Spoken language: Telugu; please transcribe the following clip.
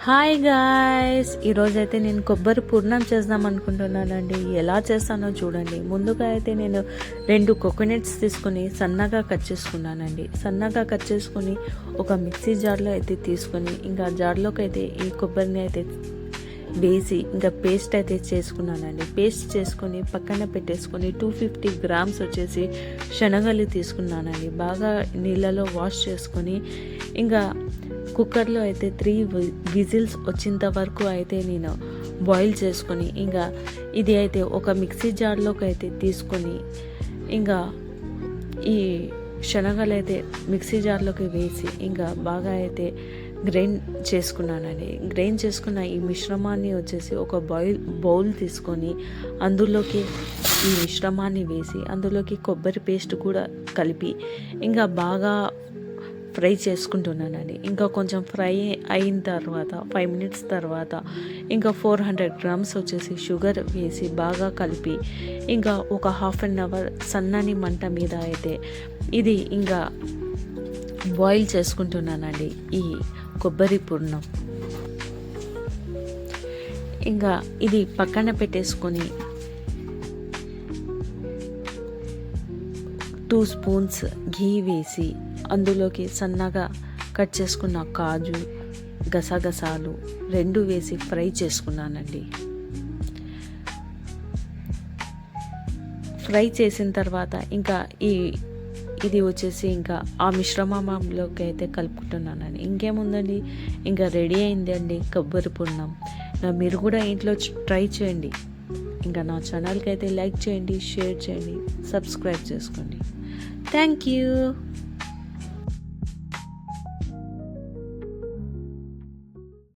హాయ్ గాయ్స్, ఈరోజైతే నేను కొబ్బరి పూర్ణం చేద్దాం అనుకుంటున్నానండి. ఎలా చేస్తానో చూడండి. ముందుగా అయితే నేను 2 కోకోనట్స్ తీసుకొని సన్నగా కట్ చేసుకున్నానండి. సన్నగా కట్ చేసుకొని ఒక మిక్సీ జార్లో అయితే తీసుకొని ఇంకా జార్లోకి అయితే ఈ కొబ్బరిని అయితే వేసి ఇంకా పేస్ట్ అయితే చేసుకున్నానండి. పేస్ట్ చేసుకొని పక్కన పెట్టేసుకొని 250 గ్రామ్స్ వచ్చేసి శనగలు తీసుకున్నానండి. బాగా నీళ్ళలో వాష్ చేసుకొని ఇంకా కుక్కర్లో అయితే 3 విజిల్స్ వచ్చేంత వరకు అయితే నేను బాయిల్ చేసుకొని ఇంకా ఇది అయితే ఒక మిక్సీ జార్లోకి అయితే తీసుకొని ఇంకా ఈ శనగలు అయితే మిక్సీ జార్లోకి వేసి ఇంకా బాగా అయితే గ్రైండ్ చేసుకున్నానండి. గ్రైండ్ చేసుకున్న ఈ మిశ్రమాన్ని వచ్చేసి ఒక బౌల్ తీసుకొని అందులోకి ఈ మిశ్రమాన్ని వేసి అందులోకి కొబ్బరి పేస్ట్ కూడా కలిపి ఇంకా బాగా ఫ్రై చేసుకుంటున్నానండి. ఇంకా కొంచెం ఫ్రై అయిన తర్వాత 5 మినిట్స్ తర్వాత ఇంకా 400 గ్రామ్స్ వచ్చేసి షుగర్ వేసి బాగా కలిపి ఇంకా ఒక హాఫ్ అన్ అవర్ సన్నని మంట మీద అయితే ఇది ఇంకా బాయిల్ చేసుకుంటున్నానండి ఈ కొబ్బరి పూర్ణం. ఇంకా ఇది పక్కన పెట్టేసుకొని 2 స్పూన్స్ ఘీ వేసి అందులోకి సన్నగా కట్ చేసుకున్న కాజు గసగసాలు 2 వేసి ఫ్రై చేసుకున్నానండి. ఫ్రై చేసిన తర్వాత ఇంకా ఇది వచ్చేసి ఇంకా ఆ మిశ్రమంలోకి అయితే కలుపుకుంటున్నానండి. ఇంకేముందండి, ఇంకా రెడీ అయింది అండి కొబ్బరి పూర్ణం. మీరు కూడా ఇంట్లో ట్రై చేయండి. ఇంకా నా ఛానల్కి అయితే లైక్ చేయండి, షేర్ చేయండి, సబ్స్క్రైబ్ చేసుకోండి. Thank you.